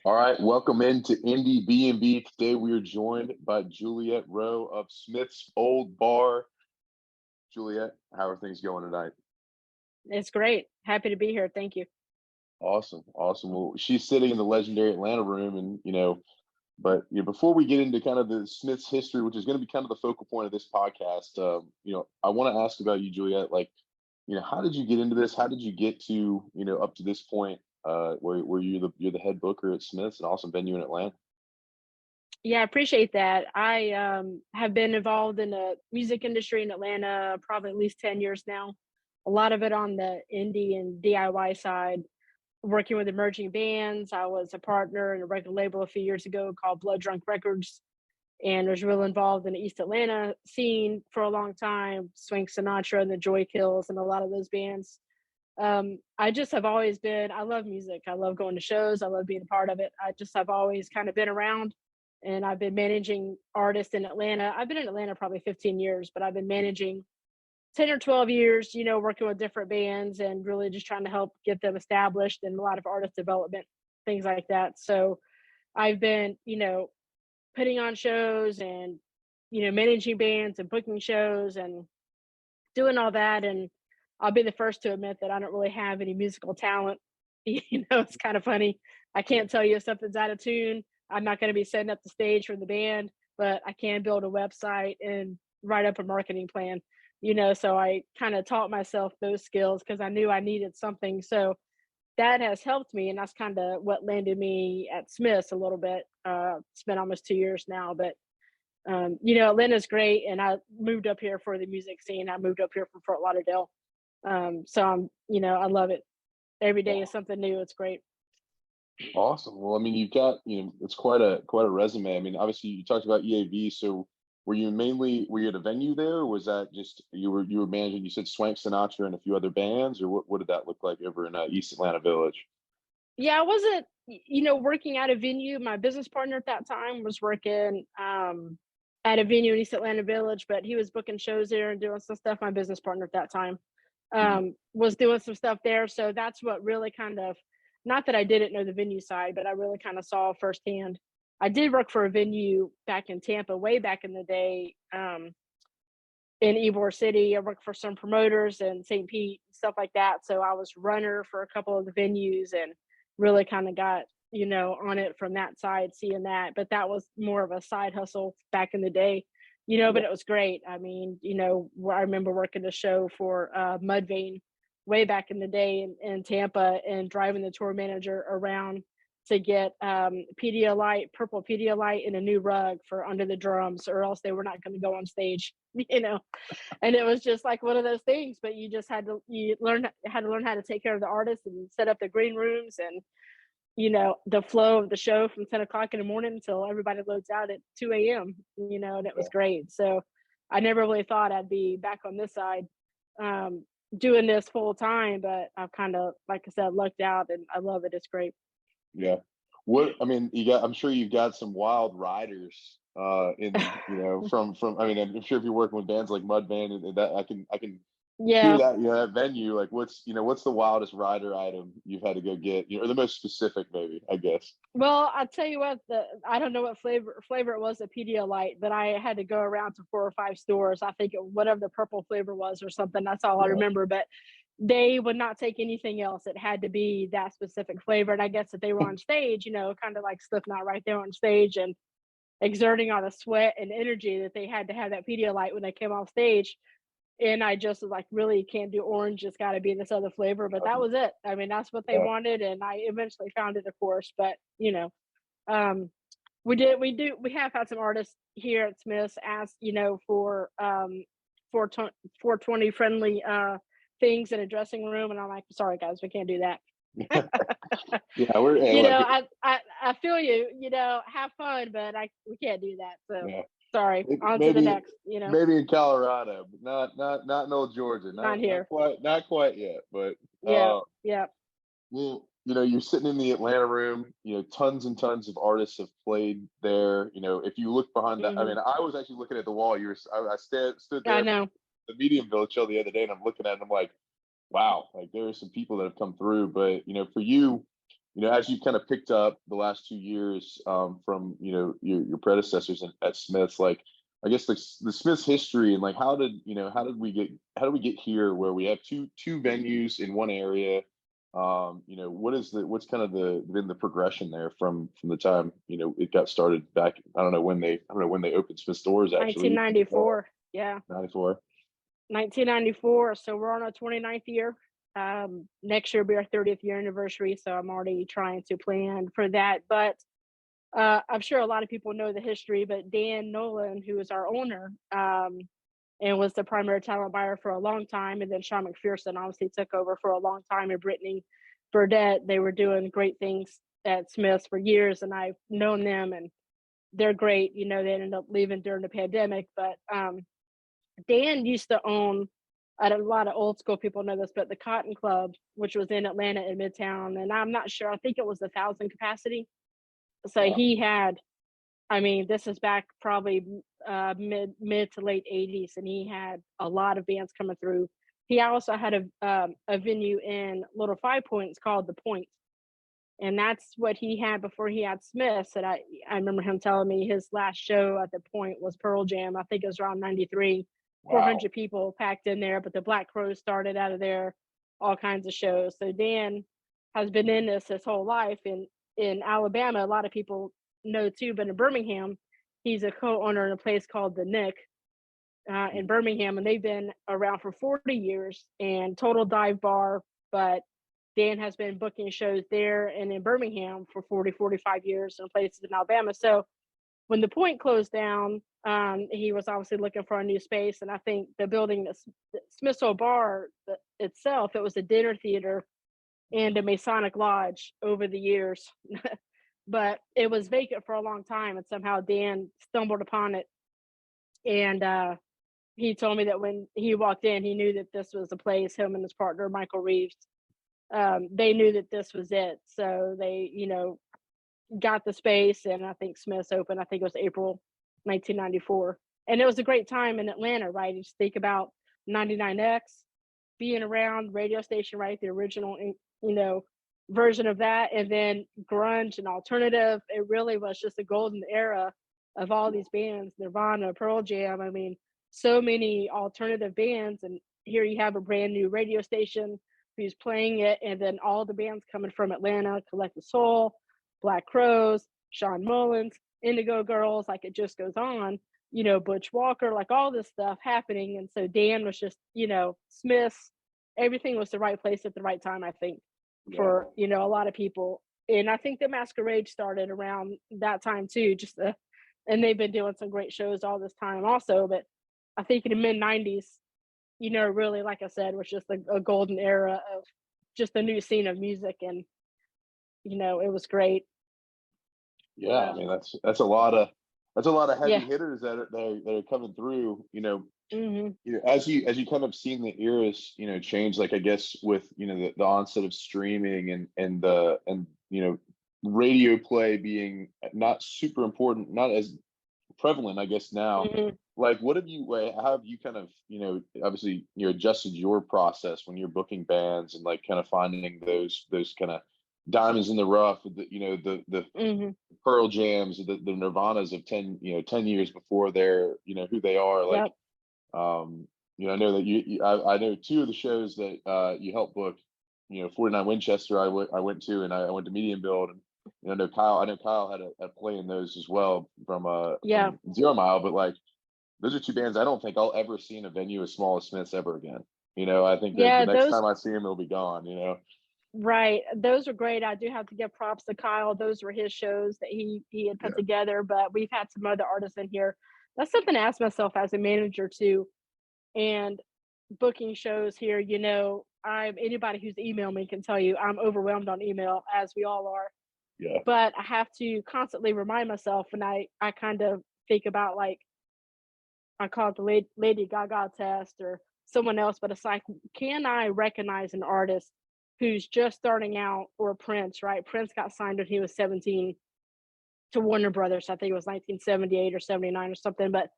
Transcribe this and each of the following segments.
All right, welcome into Indiebnb. Today we are joined by Juliett Rowe of Smith's Old Bar. Juliett, how are things going tonight? It's great. Happy to be here. Thank you. Awesome, awesome. Well, she's sitting in the legendary Atlanta room, and but before we get into kind of the Smiths history, which is going to be kind of the focal point of this podcast, I want to ask about you, Juliett. Like, how did you get into this? How did you get to up to this point, where you're the head booker at Smiths, an awesome venue in Atlanta? Yeah, I appreciate that. I have been involved in the music industry in Atlanta probably at least 10 years now. A lot of it on the indie and DIY side, working with emerging bands. I was a partner in a record label a few years ago called Blood Drunk Records and was real involved in the East Atlanta scene for a long time, Swing Sinatra and the Joy Kills and a lot of those bands. I just have always been, I love music. I love going to shows. I love being a part of it. I just have always kind of been around and I've been managing artists in Atlanta. I've been in Atlanta probably 15 years, but I've been managing 10 or 12 years, working with different bands and really just trying to help get them established and a lot of artist development, things like that. So I've been, putting on shows and, managing bands and booking shows and doing all that. And I'll be the first to admit that I don't really have any musical talent. It's kind of funny. I can't tell you if something's out of tune. I'm not going to be setting up the stage for the band, but I can build a website and write up a marketing plan. So I kind of taught myself those skills because I knew I needed something. So that has helped me, and that's kind of what landed me at Smith's a little bit. It's been almost 2 years now, but Atlanta's great, and I moved up here for the music scene. I moved up here from Fort Lauderdale, so I love it. Every day is something new. It's great. Awesome. Well, I mean, you've got, it's quite a resume. I mean, obviously you talked about EAV. So were you at a venue there, or was that just you were managing, you said Swank Sinatra and a few other bands, or what did that look like over in East Atlanta Village? Yeah, I wasn't, working at a venue. My business partner at that time was working at a venue in East Atlanta Village, but he was booking shows there and doing some stuff. My business partner at that time Mhm. was doing some stuff there. So that's what really kind of, not that I didn't know the venue side, but I really kind of saw firsthand. I did work for a venue back in Tampa, way back in the day, in Ybor City. I worked for some promoters in St. Pete, stuff like that. So I was runner for a couple of the venues and really kind of got, on it from that side, seeing that. But that was more of a side hustle back in the day, Yeah. but it was great. I mean, I remember working a show for Mudvayne way back in the day in Tampa and driving the tour manager around to get Pedialyte, purple Pedialyte, and a new rug for under the drums, or else they were not going to go on stage. You know, and it was just like one of those things. But you just had to learn how to take care of the artists and set up the green rooms and the flow of the show from 10 o'clock in the morning until everybody loads out at 2 a.m. And it was Yeah. great. So I never really thought I'd be back on this side um, doing this full time, but I've kind of, like I said, lucked out and I love it. It's great. Yeah. I mean, I'm sure you've got some wild riders from I mean, I'm sure if you're working with bands like Mudvayne and that I can hear Yeah. that, that venue, like what's the wildest rider item you've had to go get, or the most specific maybe, I guess. Well, I'll tell you what, I don't know what flavor it was, the Pedialyte, but I had to go around to 4 or 5 stores. I think whatever the purple flavor was or something. That's all I Yeah. remember. But they would not take anything else. It had to be that specific flavor. And I guess if they were on stage, kind of like Slipknot right there on stage and exerting all the sweat and energy that they had to have that Pedialyte when they came off stage. And I just was like, really can't do orange. It's got to be this other flavor. But that was it. I mean, that's what they Yeah. wanted. And I eventually found it, of course. But, um, we have had some artists here at Smith's ask, for 420 friendly things in a dressing room. And I'm like, sorry, guys, we can't do that. Yeah, we're hey, look, I feel you, have fun, but we can't do that. So yeah. sorry, on to the Maybe next, maybe in Colorado, but not in old Georgia. not Not here. quite yet. But Yeah. Yeah. well, you're sitting in the Atlanta room. Tons and tons of artists have played there. If you look behind that, I Hmm. mean, I was actually looking at the wall. I stood I there for know. the Medium Village show the other day, and I'm looking at it, and I'm like, wow, like there are some people that have come through. But for you, as you kind of picked up the last 2 years from your predecessors at Smiths, like I guess the Smiths history, and like how did we get here where we have two venues in one area? What's kind of been the progression there from the time it got started back. I don't know when they opened Smith's doors actually. 1994. Yeah. 94. 1994. So we're on our 29th year. Next year will be our 30th year anniversary. So I'm already trying to plan for that. But I'm sure a lot of people know the history, but Dan Nolan, who is our owner, and was the primary talent buyer for a long time, and then Sean McPherson obviously took over for a long time, and Brittany Burdette, they were doing great things at Smith's for years, and I've known them, and they're great. They ended up leaving during the pandemic, but Dan used to own, a lot of old school people know this, but the Cotton Club, which was in Atlanta in Midtown, and I'm not sure, I think it was 1,000 capacity. So Wow. he had, this is back probably mid to late 80s, and he had a lot of bands coming through. He also had a venue in Little Five Points called The Point, and that's what he had before he had Smiths. And I remember him telling me his last show at The Point was Pearl Jam. I think it was around 93. Wow. 400 people packed in there, but the Black Crowes started out of there, all kinds of shows. So Dan has been in this his whole life. And in Alabama, a lot of people know too, but in Birmingham, he's a co-owner in a place called the Nick in Birmingham, and they've been around for 40 years and total dive bar. But Dan has been booking shows there and in Birmingham for 45 years in places in Alabama. So when the Point closed down, he was obviously looking for a new space. And I think the building, the Smith's Old Bar itself, it was a dinner theater and a Masonic lodge over the years. But it was vacant for a long time, and somehow Dan stumbled upon it. And he told me that when he walked in, he knew that this was the place. Him and his partner, Michael Reeves, they knew that this was it. So they, got the space, and I think Smith's opened, I think it was April 1994. And it was a great time in Atlanta, right? You just think about 99X being around, radio station, right? The original, version of that, and then grunge and alternative. It really was just a golden era of all these bands, Nirvana, Pearl Jam. So many alternative bands, and here you have a brand new radio station who's playing it, and then all the bands coming from Atlanta, Collective Soul, Black Crowes, Sean Mullins, Indigo Girls, like it just goes on, Butch Walker, like all this stuff happening. And so Dan was just, Smith's, everything was the right place at the right time, I think, for, a lot of people. And I think the Masquerade started around that time too, and they've been doing some great shows all this time also. But I think in the mid 90s, really, like I said, was just a golden era of just a new scene of music. And, it was great. Yeah, that's a lot of heavy Yeah. hitters that are coming through. Mm-hmm. As you kind of seen the eras, change. Like I guess with the onset of streaming and radio play being not super important, not as prevalent, I guess now. Mm-hmm. Like, how have you kind of obviously adjusted your process when you're booking bands and like kind of finding those kind of diamonds in the rough, the Mm-hmm. Pearl Jams, the Nirvanas of 10 years before they're who they are. Like, Yep. I know that I know two of the shows that you helped book. 49 Winchester I went to, and I went to Medium Build, and I know Kyle had a play in those as well from from 0 Mile. But like, those are two bands I don't think I'll ever see in a venue as small as Smith's ever again. I think that the next time I see him, it'll be gone. Right. Those are great. I do have to give props to Kyle. Those were his shows that he had put together, but we've had some other artists in here. That's something to ask myself as a manager too. And booking shows here, anybody who's emailed me can tell you I'm overwhelmed on email, as we all are. Yeah. But I have to constantly remind myself, and I kind of think about, like, I call it the Lady Gaga test or someone else, but it's like, can I recognize an artist who's just starting out, or Prince, right? Prince got signed when he was 17 to Warner Brothers. I think it was 1978 or 79 or something. But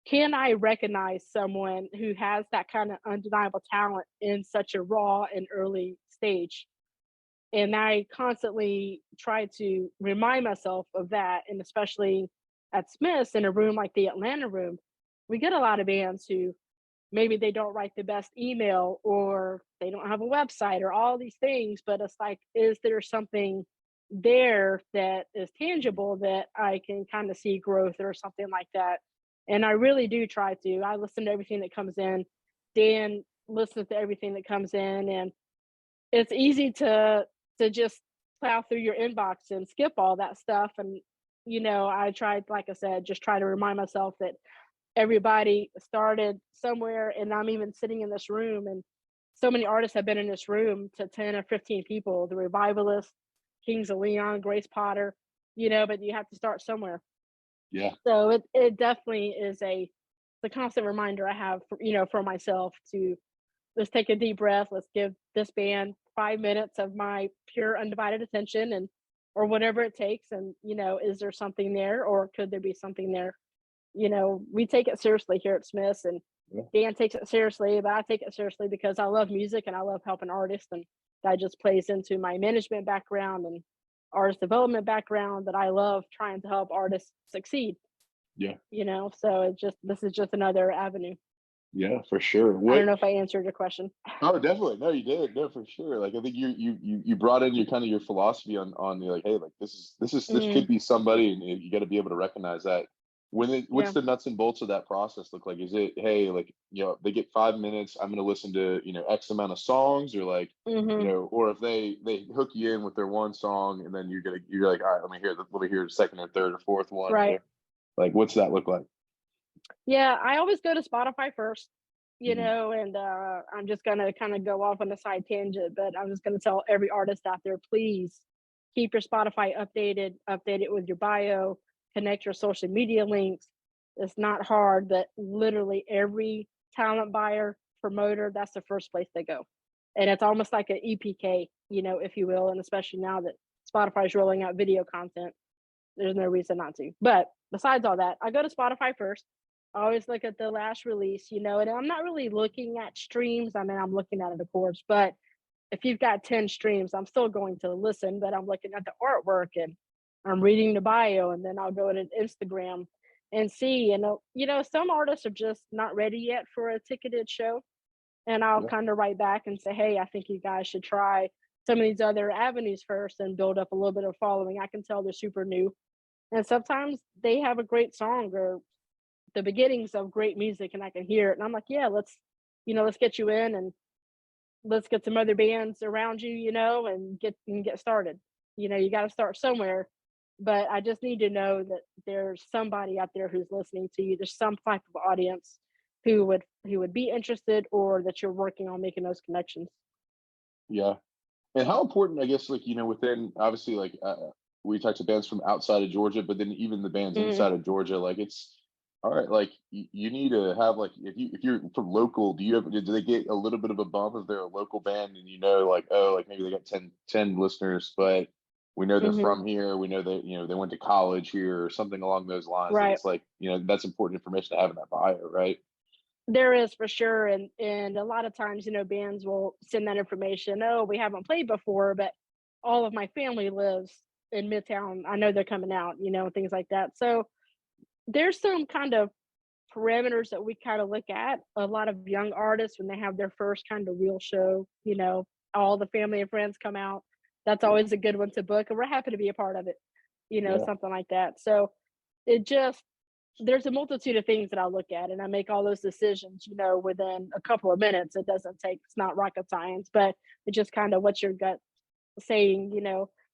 can I recognize someone who has that kind of undeniable talent in such a raw and early stage? And I constantly try to remind myself of that. And especially at Smith's, in a room like the Atlanta room, we get a lot of bands who maybe they don't write the best email, or they don't have a website, or all these things. But it's like, is there something there that is tangible that I can kind of see growth or something like that? And I really do try to. I listen to everything that comes in. Dan listens to everything that comes in, and it's easy to just plow through your inbox and skip all that stuff. And I tried, like I said, just try to remind myself that everybody started somewhere, and I'm even sitting in this room, and so many artists have been in this room, to 10 or 15 people, the Revivalists, Kings of Leon, Grace Potter, but you have to start somewhere. Yeah. So it definitely is the constant reminder I have for myself to, let's take a deep breath. Let's give this band 5 minutes of my pure undivided attention, and or whatever it takes. And is there something there, or could there be something there? We take it seriously here at Smith's, and Yeah. Dan takes it seriously, but I take it seriously because I love music and I love helping artists, and that just plays into my management background and artist development background, that I love trying to help artists succeed. Yeah. So this is just another avenue. Yeah, for sure. I don't What know if I answered your question. Oh, definitely. No, you did. No, for sure. Like, I think you brought in your kind of your philosophy on you're like, hey, like this Mm, could be somebody, and you got to be able to recognize that. What's yeah. the nuts and bolts of that process look like? Is it, hey, like, they get 5 minutes, I'm gonna listen to, X amount of songs, or like, Hmm. or if they hook you in with their one song, and then you're like, all right, let me hear the second or third or fourth one Right. here. Like, what's that look like? Yeah, I always go to Spotify first, Hmm. and I'm just gonna kind of go off on a side tangent, but I'm just gonna tell every artist out there, please keep your Spotify updated, update it with your bio, connect your social media links. It's not hard, but literally every talent buyer, promoter, that's the first place they go. And it's almost like an EPK, if you will, and especially now that Spotify's rolling out video content, there's no reason not to. But besides all that, I go to Spotify first. I always look at the last release, and I'm not really looking at streams. I mean, I'm looking at it, of course, but if you've got 10 streams, I'm still going to listen, but I'm looking at the artwork, and I'm reading the bio, and then I'll go to Instagram and see. And, some artists are just not ready yet for a ticketed show. And I'll Yeah. kind of write back and say, hey, I think you guys should try some of these other avenues first and build up a little bit of following. I can tell they're super new, and sometimes they have a great song or the beginnings of great music, and I can hear it. And I'm like, yeah, let's get you in, and let's get some other bands around you, and get started. You got to start somewhere. But I just need to know that there's somebody out there who's listening to you. There's some type of audience who would be interested, or that you're working on making those connections. Yeah. And how important, I guess, like, within, obviously, like, we talked to bands from outside of Georgia, but then even the bands Mm, inside of Georgia, like, it's all right. Like, you need to have, like, if you're from local, do they get a little bit of a bump if they're a local band, and like, oh, like, maybe they got ten listeners, but we know they're hmm. from here, we know that they went to college here, or something along those lines. That Right. it's like, that's important information to have in that bio, right? There is, for sure. And a lot of times, bands will send that information. Oh, we haven't played before, but all of my family lives in Midtown. I know they're coming out, and things like that. So there's some kind of parameters that we kind of look at. A lot of young artists, when they have their first kind of real show, all the family and friends come out. That's Yeah. always a good one to book, and we're happy to be a part of it, Yeah. something like that. So it just there's a multitude of things that I look at, and I make all those decisions, within a couple of minutes. It's not rocket science, but it's just kind of what's your gut saying.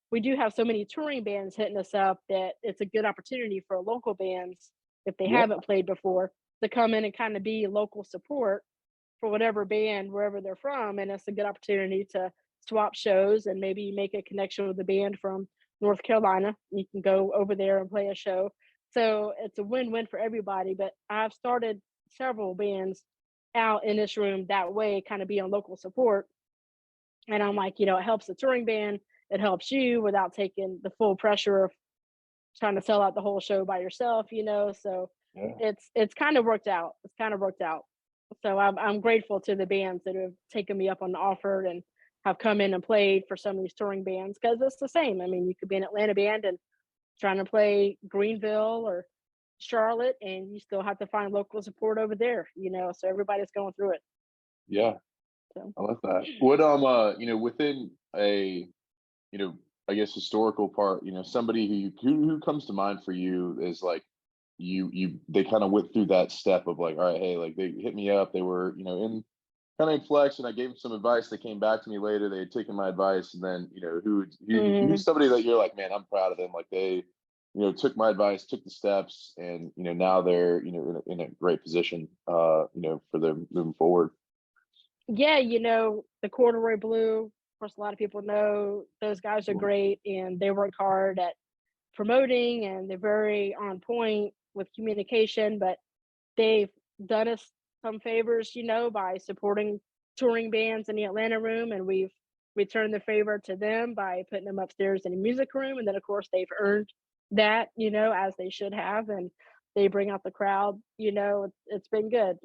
We do have so many touring bands hitting us up that it's a good opportunity for local bands, if they Yeah. haven't played before, to come in and kind of be local support for whatever band, wherever they're from. And it's a good opportunity to swap shows and maybe make a connection with the band from North Carolina. You can go over there and play a show. So it's a win-win for everybody. But I've started several bands out in this room that way, kind of be on local support. And I'm like, it helps the touring band. It helps you without taking the full pressure of trying to sell out the whole show by yourself. So Yeah. it's kind of worked out. So I'm grateful to the bands that have taken me up on the offer and have come in and played for some of these touring bands, because it's the same. I mean, you could be an Atlanta band and trying to play Greenville or Charlotte, and you still have to find local support over there, so everybody's going through it. Yeah, So I like that. What within a, you know, I guess historical part, somebody who comes to mind for you is like they kind of went through that step of like, all right, hey, like they hit me up, they were, in kind of in flex, and I gave them some advice. They came back to me later, they had taken my advice, and then, who's mhm. somebody that you're like, man, I'm proud of them. Like they, took my advice, took the steps, and now they're, in a great position, for them moving forward. Yeah, the corduroy blue, of course, a lot of people know those guys are Cool. great, and they work hard at promoting, and they're very on point with communication, but they've done us some favors, by supporting touring bands in the Atlanta room, and we've returned the favor to them by putting them upstairs in the music room. And then, of course, they've earned that, as they should have, and they bring out the crowd. It's been good.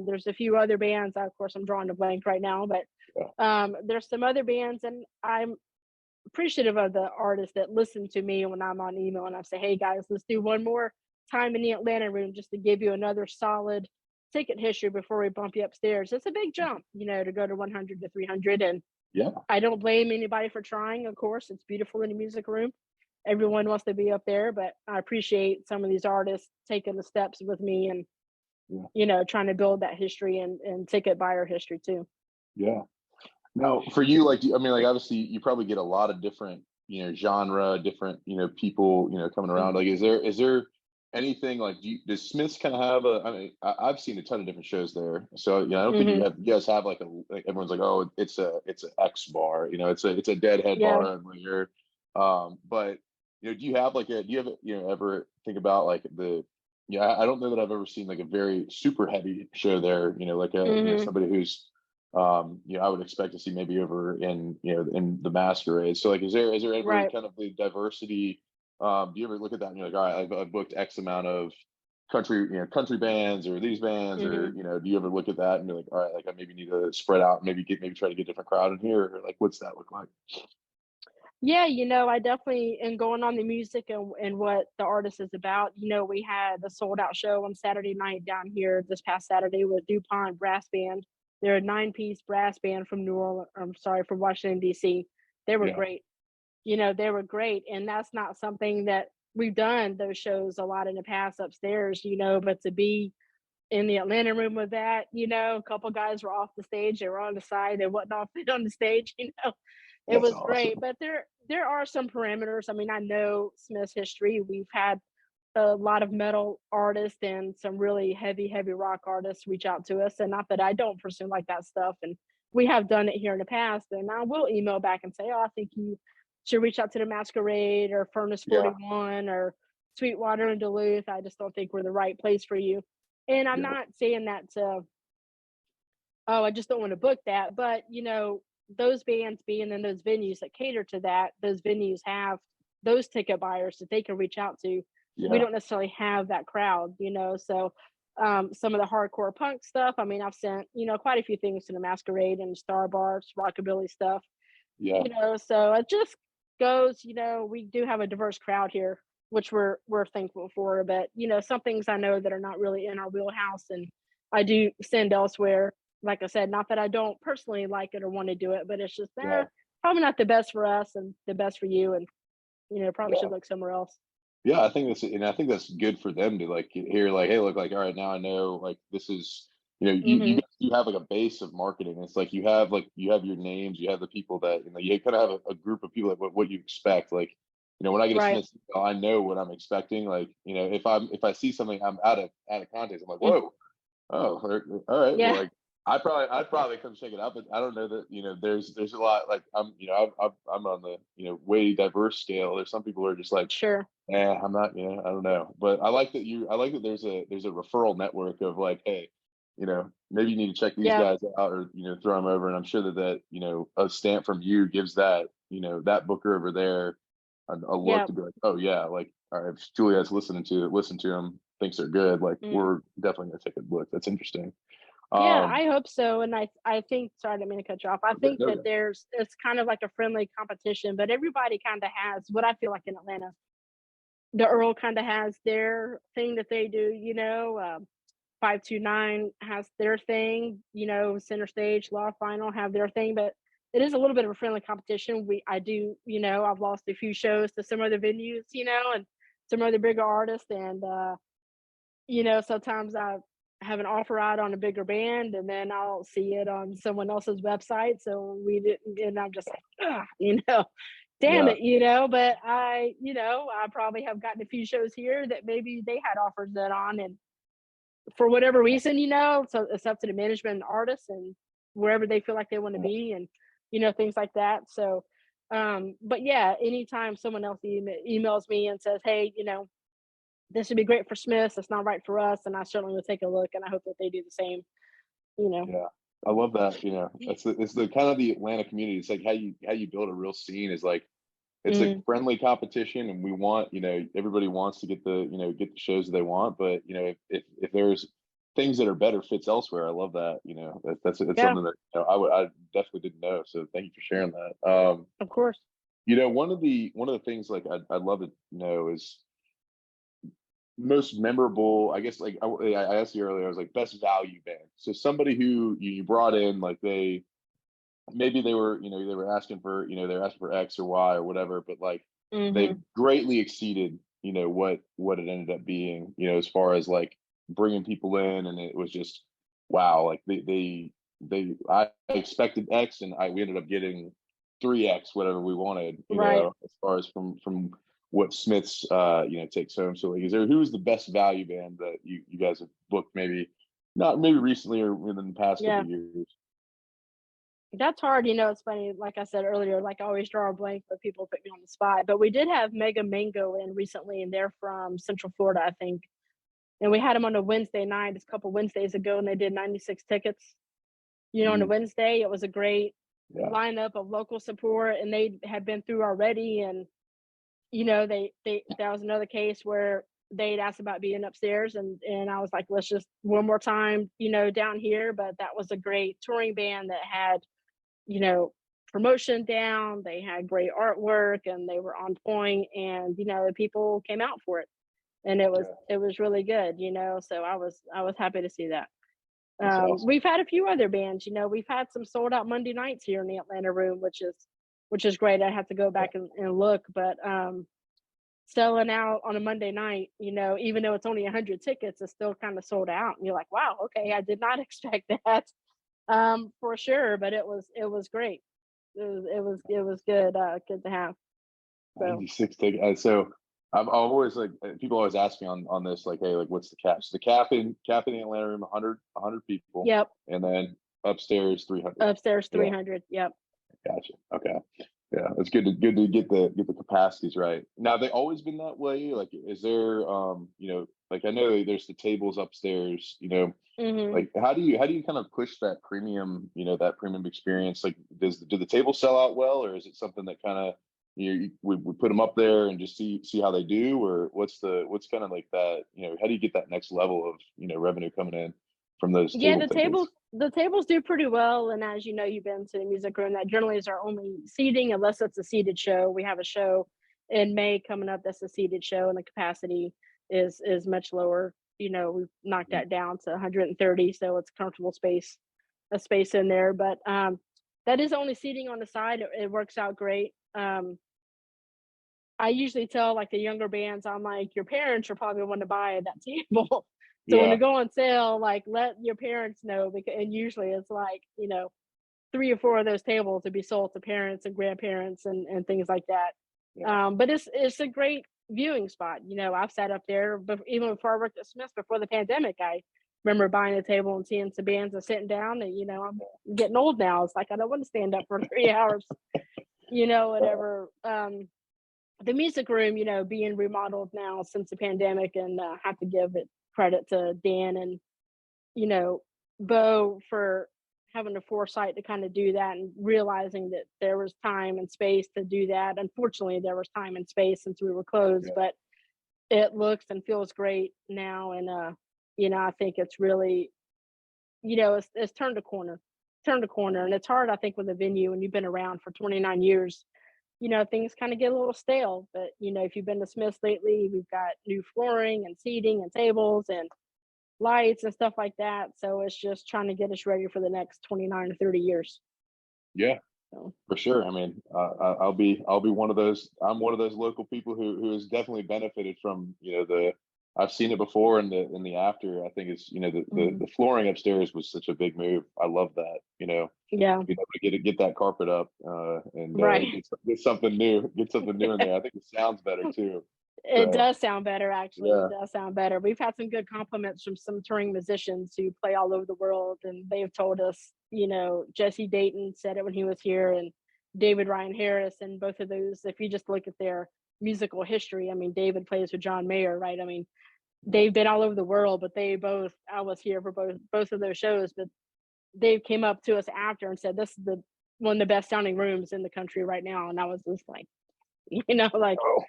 There's a few other bands. Of course, I'm drawing a blank right now, but Yeah. there's some other bands, and I'm appreciative of the artists that listen to me when I'm on email and I say, "Hey guys, let's do one more time in the Atlanta room just to give you another solid ticket history before we bump you upstairs." It's a big jump, to go to 100 to 300, and Yeah. I don't blame anybody for trying. Of course, it's beautiful in the music room. Everyone wants to be up there, but I appreciate some of these artists taking the steps with me and Yeah. trying to build that history and ticket buyer history too. Yeah. Now, for you, like, I mean, like, obviously, you probably get a lot of different, genre, different, people, coming around. Like, is there anything like, does Smiths kind of have a? I mean, I've seen a ton of different shows there, so I don't think Hmm. you guys have like everyone's like, oh, it's a X bar, it's a deadhead Yeah. bar, and when you're, but do you have like do you have ever think about like yeah, I don't know that I've ever seen like a very super heavy show there, like a Hmm. somebody who's I would expect to see maybe over in in the masquerade. So like, is there ever Right. kind of the diversity? Do you ever look at that and you're like, all right, I've booked X amount of country bands or these bands, or Hmm. do you ever look at that and you're like, all right, like I maybe need to spread out, maybe try to get a different crowd in here, or like what's that look like? Yeah, I definitely am going on the music and what the artist is about. We had a sold out show on Saturday night down here this past Saturday with DuPont Brass Band. They're a 9-piece brass band from New Orleans, I'm sorry, from Washington, D.C. They were Yeah, great. They were great. And that's not something that we've done those shows a lot in the past upstairs, but to be in the Atlanta room with that, a couple guys were off the stage, they were on the side, they wasn't off it on the stage, it that's was great. awesome. But there are some parameters. I mean, I know Smith's history. We've had a lot of metal artists and some really heavy rock artists reach out to us. And not that I don't pursue like that stuff. And we have done it here in the past. And I will email back and say, oh, I think you should reach out to the Masquerade or Furnace Yeah, 41 or Sweetwater in Duluth. I just don't think we're the right place for you. And I'm yeah, not saying that to, oh, I just don't want to book that. But, those bands being in those venues that cater to that, those venues have those ticket buyers that they can reach out to. We yeah, don't necessarily have that crowd, so some of the hardcore punk stuff. I mean, I've sent, quite a few things to the Masquerade and Star Bars, rockabilly stuff, yeah, so it just goes, we do have a diverse crowd here, which we're thankful for. But some things I know that are not really in our wheelhouse, and I do send elsewhere. Like I said, not that I don't personally like it or want to do it, but it's just yeah, probably not the best for us and the best for you, and probably yeah. should look somewhere else. Yeah, I think that's good for them to like hear like, hey, look, like, all right, now I know like this is, you Hmm. guys do have like a base of marketing. It's like you have your names, you have the people that you kind of have a group of people that what you expect. Like, when I get a Right. Smith email, I know what I'm expecting. Like, if I see something I'm out of context, I'm like, whoa, oh, all right. Well, Yeah. like I'd probably come check it out, but I don't know that there's a lot like I'm on the way diverse scale. There's some people who are just like, Sure. yeah, I'm not, I don't know. But I like that there's a referral network of like, hey, maybe you need to check these Yeah. guys out, or, throw them over. And I'm sure that, a stamp from you gives that, that booker over there a look Yeah. to be like, oh yeah, like, all right, if Juliet's listen to them, thinks they're good, like Mm. we're definitely gonna take a look. That's interesting. Yeah, Um, I hope so, and I think, sorry, I didn't mean to cut you off. I okay, think no, that no. it's kind of like a friendly competition, but everybody kinda has what I feel like in Atlanta. The Earl kinda has their thing that they do, 529 has their thing, Center Stage, Law Final have their thing, but it is a little bit of a friendly competition. I've lost a few shows to some other venues, and some other bigger artists, and, sometimes I have an offer out on a bigger band, and then I'll see it on someone else's website. So we didn't, and I'm just like, damn Yeah, it, but I probably have gotten a few shows here that maybe they had offers that on, and for whatever reason, so it's up to the management and artists and wherever they feel like they want to yeah, be, and things like that. So, but yeah, anytime someone else emails me and says, hey, this would be great for Smiths. It's not right for us, and I certainly will take a look, and I hope that they do the same. You know. yeah. I love that. It's the kind of the Atlanta community. It's like how you build a real scene is like it's a Mm, friendly competition, and we want everybody wants to get the shows that they want, but if there's things that are better fits elsewhere. I love that. That's yeah, something that I definitely didn't know. So thank you for sharing that. of course. One of the things like I'd love to know is most memorable, I guess, like I asked you earlier, I was like best value band. So somebody who you brought in, like maybe they were asking for they're asking for X or Y or whatever, but like they Hmm. greatly exceeded what it ended up being, as far as like bringing people in, and it was just wow. Like I expected X, and we ended up getting 3X whatever we wanted, Right. as far as from what Smith's takes home. So like, who's the best value band that you guys have booked, maybe not maybe recently or within the past couple Yeah. of years? That's hard. It's funny. Like I said earlier, like I always draw a blank, but people put me on the spot. But we did have Mega Mango in recently, and they're from Central Florida, I think. And we had them on a Wednesday night, a couple Wednesdays ago, and they did 96 tickets. On a Mm, Wednesday, it was a great yeah. lineup of local support, and they had been through already. And they that was another case where they'd asked about being upstairs, and I was like, let's just one more time, down here. But that was a great touring band that had, you know, promotion down. They had great artwork, and they were on point, and the people came out for it, and Yeah, it was really good. So I was happy to see that. that's awesome. We've had a few other bands. We've had some sold out Monday nights here in the Atlanta room, which is great. I have to go Yeah, back and look, but selling out on a Monday night, even though it's only 100 tickets, it's still kind of sold out. And you're like, wow, okay, I did not expect that, for sure. But it was great. It was good, good to have. So 96 tickets. So I've always like people always ask me on this, like, hey, like what's the cap? So the cap in the Atlanta room, 100 people, yep, and then upstairs 300. upstairs Yeah, 300. Yep. gotcha. Okay. Yeah, it's good to get the capacities right. Now they always been that way. Like, is there like I know there's the tables upstairs. Hmm. Like how do you kind of push that premium experience? Like, do the tables sell out well, or is it something that kind of we put them up there and just see how they do, or what's kind of like that? How do you get that next level of revenue coming in from those Yeah, table the tickets? tables do pretty well, and as you know, you've been to the music room. That generally is our only seating, unless it's a seated show. We have a show in May coming up that's a seated show, and the capacity is much lower. We've knocked Mhm. that down to 130, so it's comfortable space, a space in there. But that is only seating on the side. It works out great. I usually tell like the younger bands, I'm like, your parents are probably want to buy that table. So when they Yeah, go on sale, like let your parents know, because and usually it's like, three or four of those tables to be sold to parents and grandparents and things like that. yeah, But it's a great viewing spot. I've sat up there, but even before I worked at Smith's before the pandemic, I remember buying a table and seeing some bands and sitting down. And I'm getting old now. It's like I don't want to stand up for 3 hours. uh, Whatever. The music room, being remodeled now since the pandemic, and have to give it credit to Dan and you know Bo for having the foresight to kind of do that and realizing that there was time and space to do that. Unfortunately, there was time and space since we were closed, yeah, but it looks and feels great now, and I think it's really it's turned a corner, and it's hard, I think, with a venue when you've been around for 29 years. Things kind of get a little stale. But if you've been to Smith's lately, we've got new flooring and seating and tables and lights and stuff like that. So it's just trying to get us ready for the next 29 or 30 years. Yeah, So for sure. I mean, I'll be one of those. I'm one of those local people who has definitely benefited from the. I've seen it before in the after. I think it's the flooring upstairs was such a big move. I love that. yeah, Be able to get that carpet up and right. get something new. Get something new in there. I think it sounds better too. It So does sound better, actually. yeah, It does sound better. We've had some good compliments from some touring musicians who play all over the world, and they've told us, Jesse Dayton said it when he was here, and David Ryan Harris, and both of those, if you just look at their musical history, I mean, David plays with John Mayer, right? I mean, they've been all over the world, but I was here for both of those shows, but they came up to us after and said, this is the one of the best sounding rooms in the country right now. And I was just like, like oh,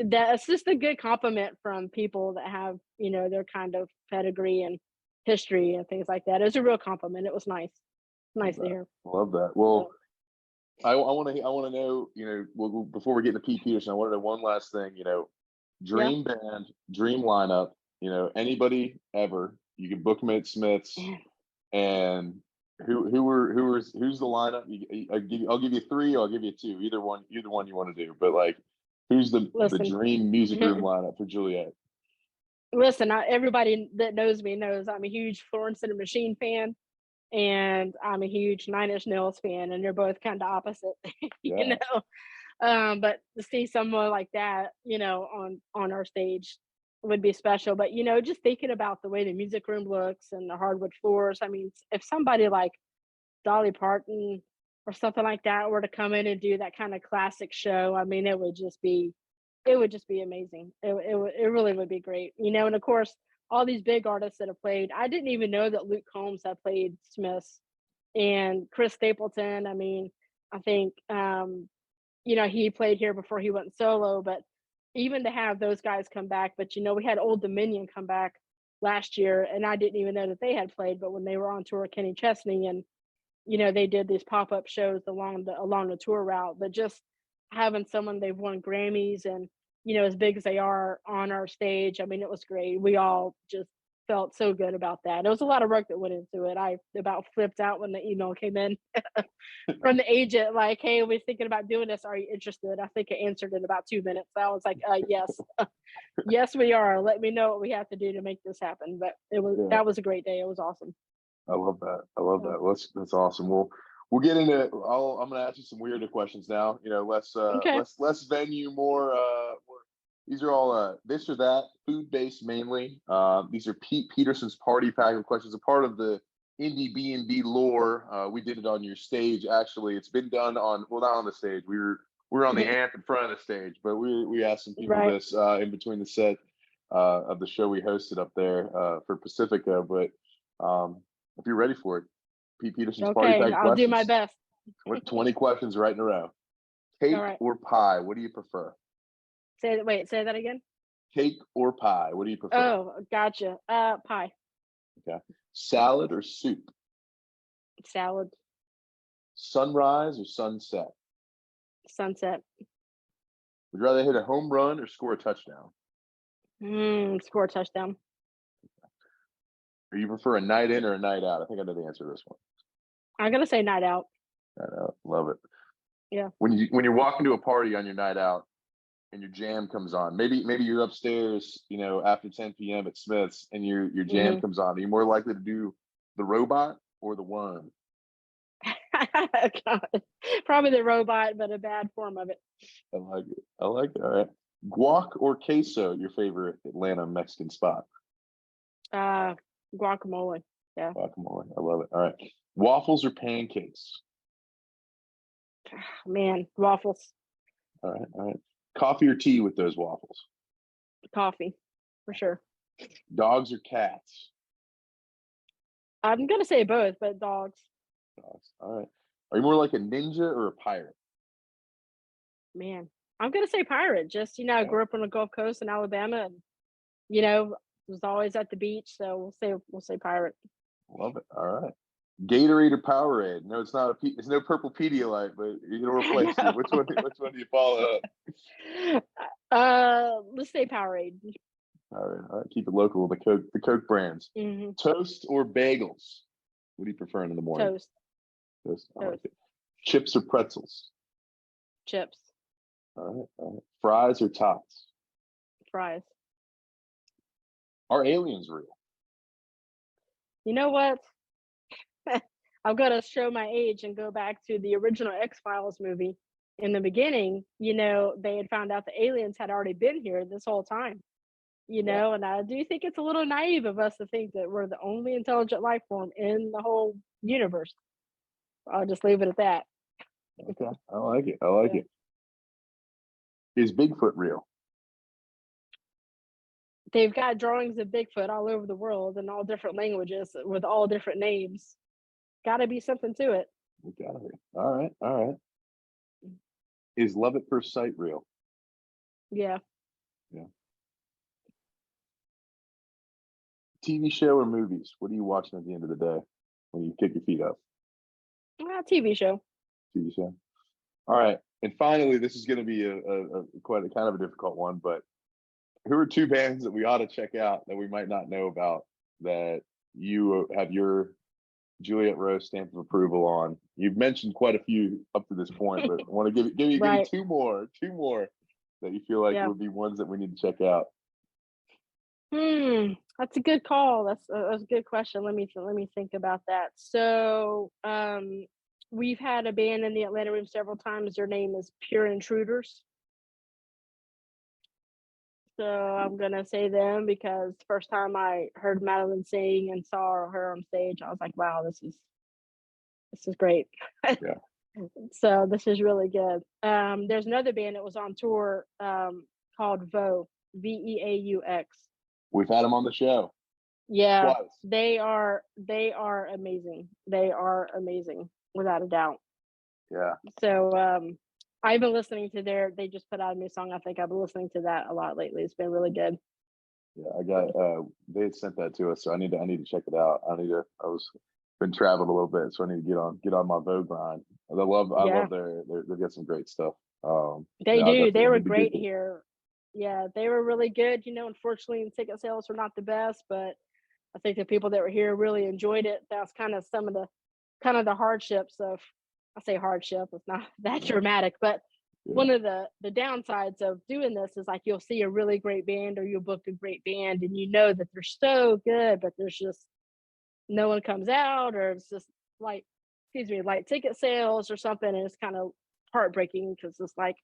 that's just a good compliment from people that have their kind of pedigree and history and things like that. It was a real compliment. It was nice to hear. love that. So Well, I want to know. Well, before we get into Pete Peterson, I want to know one last thing. yeah. Dream band, dream lineup. Anybody ever. You can book them at Smith's. Man, And who's the lineup? I'll give you three. Or I'll give you two. Either one you want to do. But like, who's the listen. dream music room lineup for Juliett? Listen, everybody that knows me knows I'm a huge Florence and the Machine fan, and I'm a huge Nine Inch Nails fan, and they're both kind of opposite, Yeah, But to see someone like that, on our stage would be special. But just thinking about the way the music room looks and the hardwood floors, I mean, if somebody like Dolly Parton or something like that were to come in and do that kind of classic show, I mean, it would just be amazing. It really would be great, And of course, all these big artists that have played. I didn't even know that Luke Combs had played Smiths, and Chris Stapleton. I mean, I think he played here before he went solo. But even to have those guys come back, but we had Old Dominion come back last year, and I didn't even know that they had played. But when they were on tour with Kenny Chesney, and they did these pop-up shows along the tour route. But just having someone, they've won Grammys, and as big as they are on our stage, I mean, it was great. We all just felt so good about that. There was a lot of work that went into it. I about flipped out when the email came in from the agent, like, hey, we're thinking about doing this, are you interested? I think I answered in about 2 minutes. I was like, yes. Yes, we are. Let me know what we have to do to make this happen. But yeah. that was a great day. It was awesome. I love that. I love So, that. That's awesome. We'll get into. I'm going to ask you some weirder questions now. okay. Less venue, more. These are all this or that, food based mainly. These are Pete Peterson's party pack of questions. A part of the Indiebnb lore. We did it on your stage. Actually, it's been done not on the stage. We were on the amp in front of the stage, but we asked some people Right. this in between the set of the show we hosted up there for Pacifica. But if you're ready for it, Pete Peterson's party Okay. pack I'll do my questions. best. 20 questions right in a row. All Cake right. or pie? What do you prefer? Say that again. Cake or pie? What do you prefer? Oh, gotcha. Pie. Okay. Salad or soup? Salad. Sunrise or sunset? Sunset. Would you rather hit a home run or score a touchdown? Score a touchdown. Or you prefer a night in or a night out? I think I know the answer to this one. I'm gonna say night out. Night out. Love it. Yeah. When you're walking to a party on your night out and your jam comes on, maybe you're upstairs, after 10 p.m. at Smith's and your jam comes on. Are you more likely to do the robot or the worm? Probably the robot, but a bad form of it. I like it. All right. Guac or queso, your favorite Atlanta Mexican spot? Guacamole. Yeah. Guacamole. I love it. All right. Waffles or pancakes? Man, waffles. All right. Coffee or tea with those waffles? Coffee, for sure. Dogs or cats? I'm gonna say both, but dogs. Dogs. All right. Are you more like a ninja or a pirate? Man, I'm gonna say pirate. Just I grew up on the Gulf Coast in Alabama, and was always at the beach. So we'll say pirate. Love it. All right. Gatorade or Powerade? No, it's not it's no purple Pedialyte, but it'll replace you. Which one? Which one do you follow up? Let's say Powerade. All right. All right. Keep it local. The Coke brands. Mm-hmm. Toast or bagels? What do you prefer in the morning? Toast. Toast. I like Toast. it. Chips or pretzels? Chips. All right. All right. Fries or tots? Fries. Are aliens real? You know what? I'm gonna show my age and go back to the original X-Files movie. In the beginning, they had found out the aliens had already been here this whole time. Yeah. And I do think it's a little naive of us to think that we're the only intelligent life form in the whole universe. I'll just leave it at that. Okay. I like it. I like Yeah. it. Is Bigfoot real? They've got drawings of Bigfoot all over the world in all different languages with all different names. Got to be something to it. We got it. All right. All right. Is love at first sight real? Yeah. Yeah. TV show or movies? What are you watching at the end of the day when you kick your feet up? TV show. TV show. All right. And finally, this is going to be a quite a kind of a difficult one, but who are two bands that we ought to check out that we might not know about that you have your Juliett Rowe stamp of approval on? You've mentioned quite a few up to this point, but I want to give you Right. two more that you feel like Yeah. would be ones that we need to check out. That's a good call. That's a good question. Let me think about that. So, we've had a band in the Atlanta room several times. Their name is Pure Intruders. So I'm gonna say them because first time I heard Madeline sing and saw her on stage, I was like, wow, this is great. Yeah. So this is really good. There's another band that was on tour called Voe, Veaux. We've had them on the show. Yeah, Twice. they are amazing. They are amazing without a doubt. Yeah. So I've been listening to they just put out a new song. I think I've been listening to that a lot lately. It's been really good. Yeah, I got they had sent that to us, so I need to check it out. I was been traveling a little bit, so I need to get on my Vogue grind. I love they've got some great stuff. They do. They I were need to get great here. Yeah, they were really good. Unfortunately, the ticket sales were not the best, but I think the people that were here really enjoyed it. That's kind of some of the hardships of, I say hardship, it's not that dramatic, but one of the downsides of doing this is like you'll see a really great band or you'll book a great band and you know that they're so good, but there's just no one comes out, or it's just like ticket sales or something, and it's kind of heartbreaking because it's like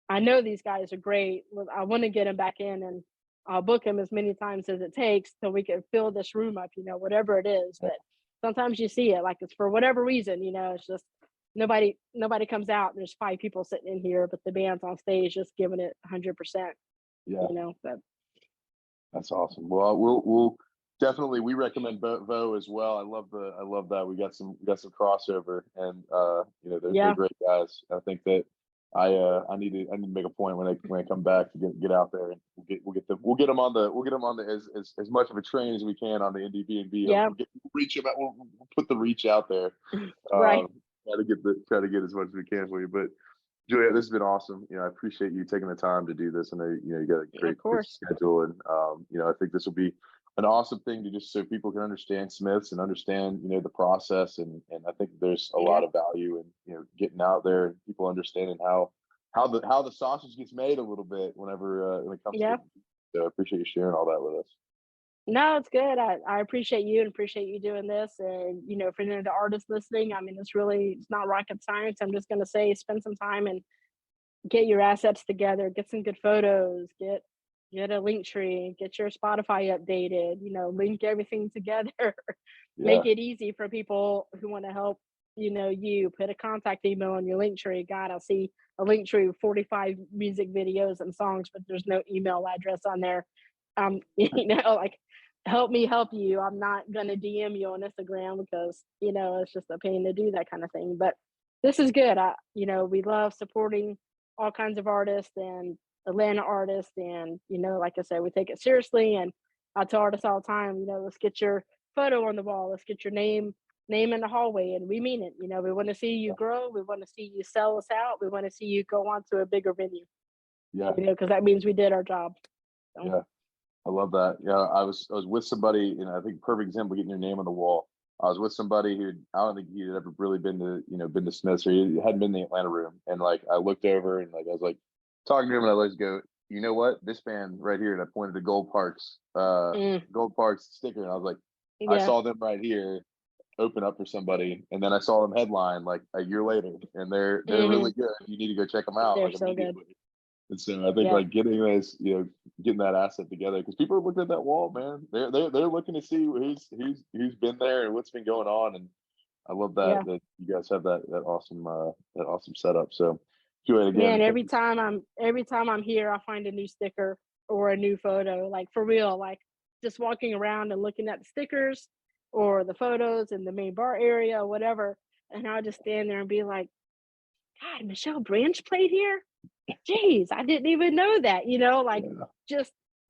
I know these guys are great. I want to get them back in, and I'll book them as many times as it takes till we can fill this room up, whatever it is. But sometimes you see it like it's for whatever reason, it's just nobody comes out. And there's 5 people sitting in here, but the band's on stage just giving it 100%. Yeah, but that's awesome. Well, we'll definitely we recommend Voe as well. I love that we got some crossover, and they're great guys. I think that I need to make a point when I come back to get out there, and we'll get them on the as much of a train as we can on the Indiebnb. Yeah. We'll put the reach out there. Right. Try to get as much as we can for you. But Juliett, this has been awesome. I appreciate you taking the time to do this. I know you got a great schedule, and I think this will be an awesome thing to just so people can understand Smiths and understand the process, and I think there's a lot of value in getting out there and people understanding how the sausage gets made a little bit when it comes to it. So I appreciate you sharing all that with us. No, it's good. I appreciate you and appreciate you doing this. And, for any of the artists listening, I mean, it's not rocket science. I'm just going to say, spend some time and get your assets together, get some good photos, get a link tree, get your Spotify updated, link everything together, make it easy for people who want to help, you put a contact email on your link tree. God, I see a link tree with 45 music videos and songs, but there's no email address on there. Like, help me help you. I'm not going to DM you on Instagram because, it's just a pain to do that kind of thing. But this is good. We love supporting all kinds of artists and Atlanta artists. And, like I said, we take it seriously. And I tell artists all the time, let's get your photo on the wall. Let's get your name in the hallway, and we mean it. We want to see you grow. We want to see you sell us out. We want to see you go on to a bigger venue. Yeah. Because that means we did our job. So. Yeah. I love that. Yeah, I was with somebody, I think perfect example of getting your name on the wall. I was with somebody who I don't think he'd ever really been to Smith's, or he hadn't been in the Atlanta room. And like I looked over and like I was like talking to him, and I let go, you know what? This band right here, and I pointed to Gold Park's sticker, and I was like, I Yeah. saw them right here open up for somebody, and then I saw them headline like a year later, and they're really good. You need to go check them out They're like so good. immediately. And so I think Yeah. like getting those, getting that asset together, because people are looking at that wall, man. They're looking to see who's been there and what's been going on. And I love that Yeah. that you guys have that awesome setup. So Juliett, again, Man, every time I'm here, I find a new sticker or a new photo. Like for real, like just walking around and looking at the stickers or the photos in the main bar area or whatever, and I'll just stand there and be like, God, Michelle Branch played here. Jeez, I didn't even know that. Like yeah.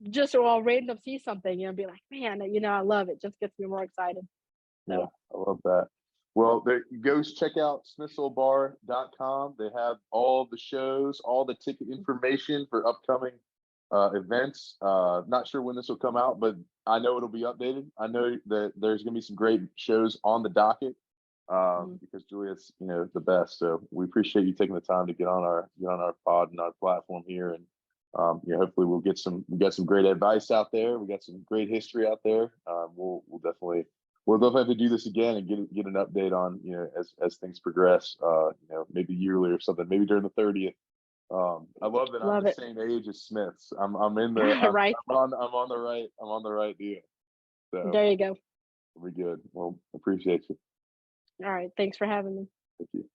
just or I'll random see something and be like, man, I love it. Just gets me more excited. Yeah, So. I love that. Well, there, go check out smithsoilbar.com. They have all the shows, all the ticket information for upcoming events. Not sure when this will come out, but I know it'll be updated. I know that there's going to be some great shows on the docket because Juliett's, the best. So we appreciate you taking the time to get on our pod and our platform here, and hopefully we got some great advice out there. We got some great history out there. We'll definitely have to do this again and get an update on as things progress. Maybe yearly or something. Maybe during the 30th. I love that I'm the same age as Smiths. I'm in the right. I'm on the right deal. So there you go. we'll be good. Well, appreciate you. All right. Thanks for having me. Thank you.